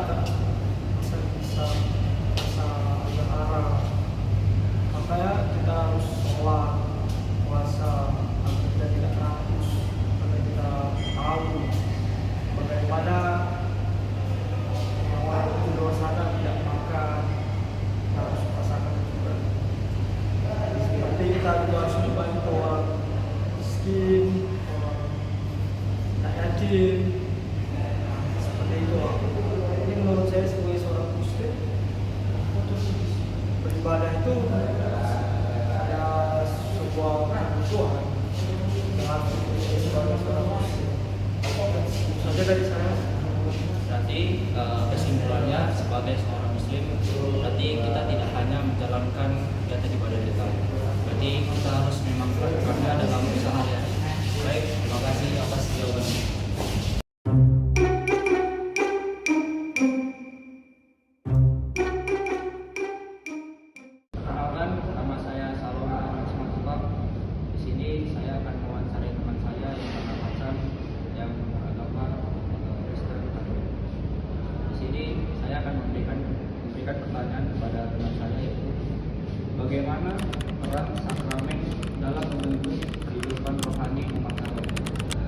bisa agak arah. Makanya kita harus sholat, puasa, agar kita tidak rakus, agar kita tahu bagaimana orang itu luar sana tidak makan, kita harus pasangan juga. Seperti kita juga harus membantu orang miskin, orang anak yatim, seperti itu. Ini menurut saya sebagai seorang muslim, untuk beribadah itu ada sebuah kebutuhan yang harus dimiliki sebagai seorang muslim. Saja dari saya. Berarti kesimpulannya sebagai seorang muslim, berarti kita tidak hanya menjalankan kegiatan ibadah kita, berarti kita harus memang melakukannya dalam sehari-hari. Baik, terima kasih atas jawabannya. Perkenalkan, nama saya Salom Simatupang. Di sini saya akan mewawancarai teman saya yang bernama Hasan yang beragama Kristen Katolik. Di sini saya akan memberikan pertanyaan kepada teman saya, yaitu bagaimana peran sakramen dalam membentuk kehidupan rohani umat Katolik.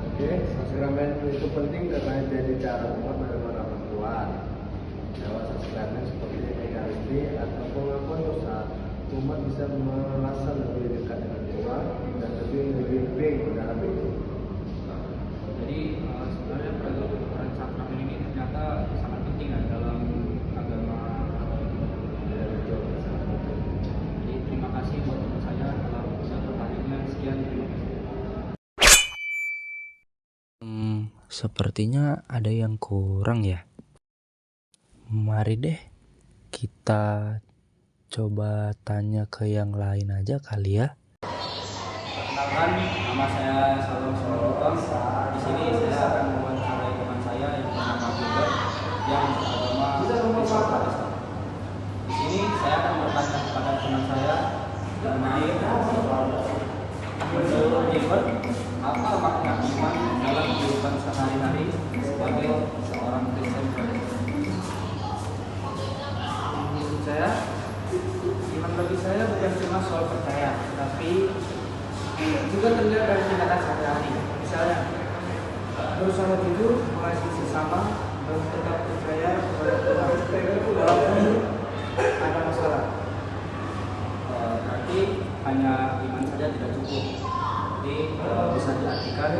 Oke, sakramen itu penting karena jadi cara umat menerima rahmat Tuhan. Lewat sakramen seperti Ekaristi atau pengakuan dosa, umat bisa merasa lebih dekat dengan Tuhan dan lebih dibimbing dalam hidup. Jadi sebenarnya peran sakramen ini ternyata sangat penting ya dalam agama Katolik. Jadi terima kasih buat teman saya telah menjawab pertanyaannya. Sekian, terima kasih. Sepertinya ada yang kurang ya. Mari deh kita coba tanya ke yang lain aja kali ya. Perkenalkan, nama saya Salom Simatupang. Di sini saya akan mewawancarai teman saya yang bernama Gilbert yang beragama Kristen Protestan. Di sini saya akan bertanya kepada teman saya yang menurut Gilbert, apa makna iman dalam kehidupan sehari-hari sebagai seorang Kristen Protestan? Menurut saya, iman bagi saya bukan cuma soal percaya, tapi juga terlihat dari tindakan sehari-hari. Misalnya, berusaha jujur, mengasihi sesama, dan tetap percaya kepada Tuhan walaupun ada masalah. Berarti hanya iman saja tidak cukup. Jadi bisa diartikan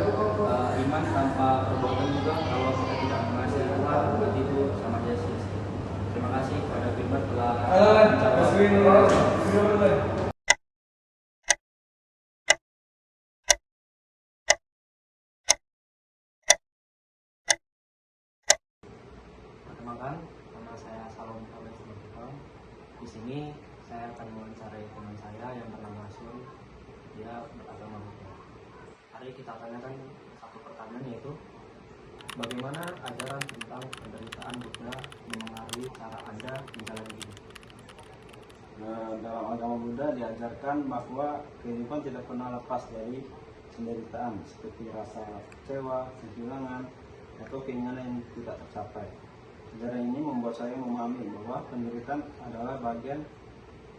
iman tanpa perbuatan juga, kalau kita tidak mengasihi Tuhan, berarti itu sama aja sia-sia. Terima kasih kepada Gilbert telah menjawab. Perkenalkan, nama saya Salom Simatupang. Di sini saya akan mewawancarai teman saya yang bernama Sun. Dia beragama Buddha. Hari kita tanyakan satu pertanyaan, yaitu bagaimana ajaran tentang penderitaan Buddha memengaruhi cara Anda menjalani hidup? Dalam agama Buddha diajarkan bahwa kehidupan tidak pernah lepas dari penderitaan seperti rasa kecewa, kehilangan, atau keinginan yang tidak tercapai. Sejarah ini membuat saya memahami bahwa penderitaan adalah bagian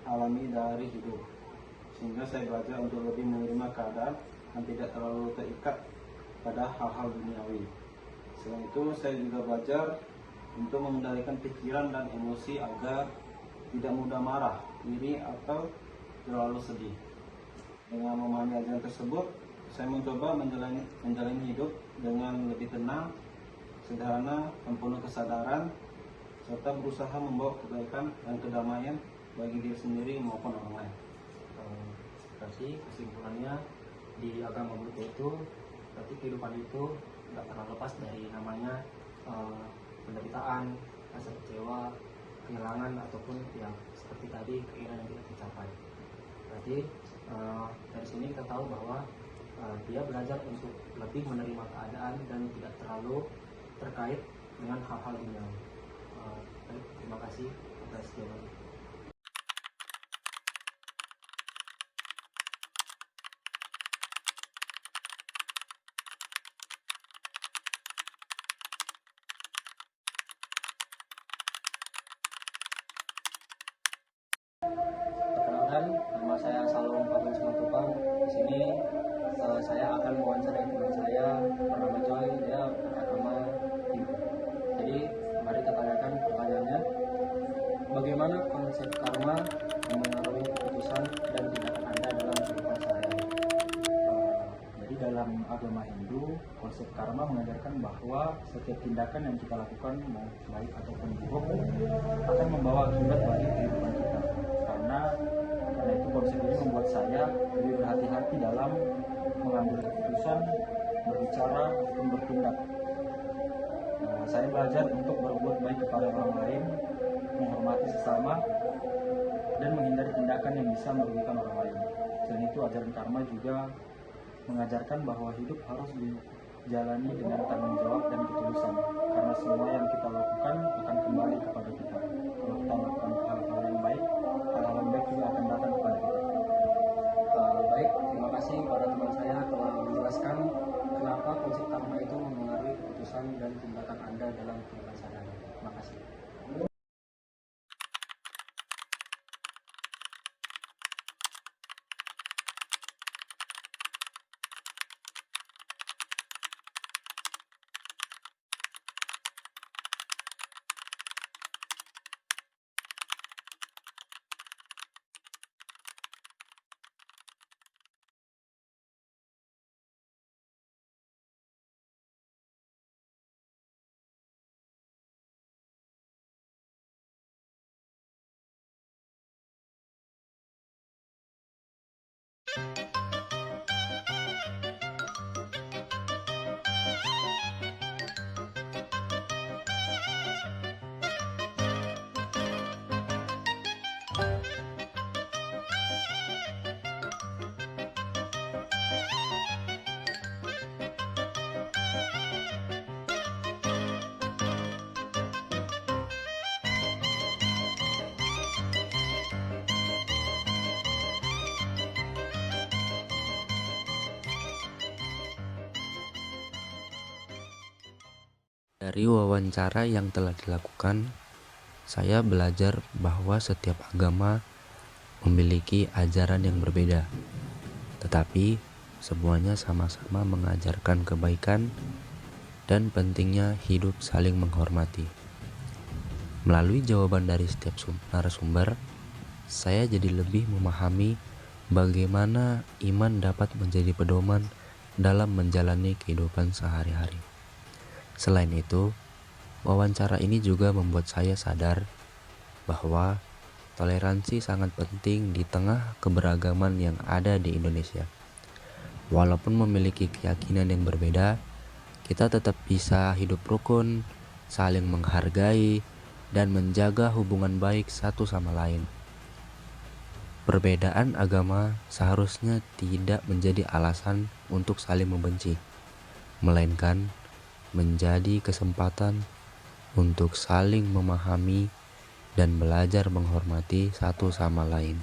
alami dari hidup, sehingga saya belajar untuk lebih menerima keadaan dan tidak terlalu terikat pada hal-hal duniawi. Selain itu, saya juga belajar untuk mengendalikan pikiran dan emosi agar tidak mudah marah, iri, atau terlalu sedih. Dengan memahami ajaran tersebut, saya mencoba menjalani hidup dengan lebih tenang, sederhana, dan penuh kesadaran, serta berusaha membawa kebaikan dan kedamaian bagi diri sendiri maupun orang lain. Berarti kesimpulannya di agama Buddha itu berarti kehidupan itu tidak pernah lepas dari namanya penderitaan, rasa kecewa, kehilangan, ataupun yang seperti tadi keinginan yang tidak tercapai. Berarti dari sini kita tahu bahwa dia belajar untuk lebih menerima keadaan dan tidak terlalu terkait dengan hal-hal duniawi. Baik, terima kasih atas jawabannya. Nama saya Salom Paman Simatupang. Di sini saya akan mewawancarai teman saya bernama Joy. Dia beragama Hindu. Jadi mari kita tanyakan pertanyaannya. Bagaimana konsep karma memengaruhi keputusan dan tindakan Anda dalam kehidupan sehari-hari? Jadi dalam agama Hindu, konsep karma mengajarkan bahwa setiap tindakan yang kita lakukan, mau baik ataupun buruk, akan membawa akibat bagi kehidupan kita. Karena itu konsep ini membuat saya lebih berhati-hati dalam mengambil keputusan, berbicara, ataupun bertindak. Saya belajar untuk berbuat baik kepada orang lain, menghormati sesama, dan menghindari tindakan yang bisa merugikan orang lain. Selain itu, ajaran karma juga mengajarkan bahwa hidup harus dijalani dengan tanggung jawab dan ketulusan, karena semua yang kita lakukan akan kembali kepada kita. Kalau kita melakukan hal-hal yang baik, hal-hal yang baik juga akan datang kepada kita. Baik, terima kasih kepada teman saya telah menjelaskan kenapa konsep karma itu memengaruhi keputusan dan tindakan Anda dalam kehidupan sehari-hari. Terima kasih. Dari wawancara yang telah dilakukan, saya belajar bahwa setiap agama memiliki ajaran yang berbeda, tetapi semuanya sama-sama mengajarkan kebaikan dan pentingnya hidup saling menghormati. Melalui jawaban dari setiap narasumber, saya jadi lebih memahami bagaimana iman dapat menjadi pedoman dalam menjalani kehidupan sehari-hari. Selain itu, wawancara ini juga membuat saya sadar bahwa toleransi sangat penting di tengah keberagaman yang ada di Indonesia. Walaupun memiliki keyakinan yang berbeda, kita tetap bisa hidup rukun, saling menghargai, dan menjaga hubungan baik satu sama lain. Perbedaan agama seharusnya tidak menjadi alasan untuk saling membenci, melainkan menjadi kesempatan untuk saling memahami dan belajar menghormati satu sama lain.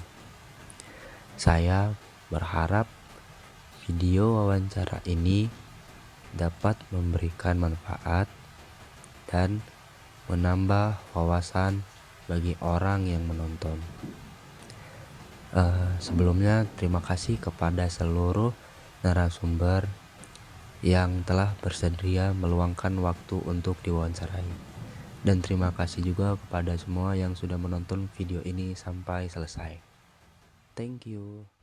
Saya berharap video wawancara ini dapat memberikan manfaat dan menambah wawasan bagi orang yang menonton. Sebelumnya terima kasih kepada seluruh narasumber yang telah bersedia meluangkan waktu untuk diwawancarai. Dan terima kasih juga kepada semua yang sudah menonton video ini sampai selesai. Thank you.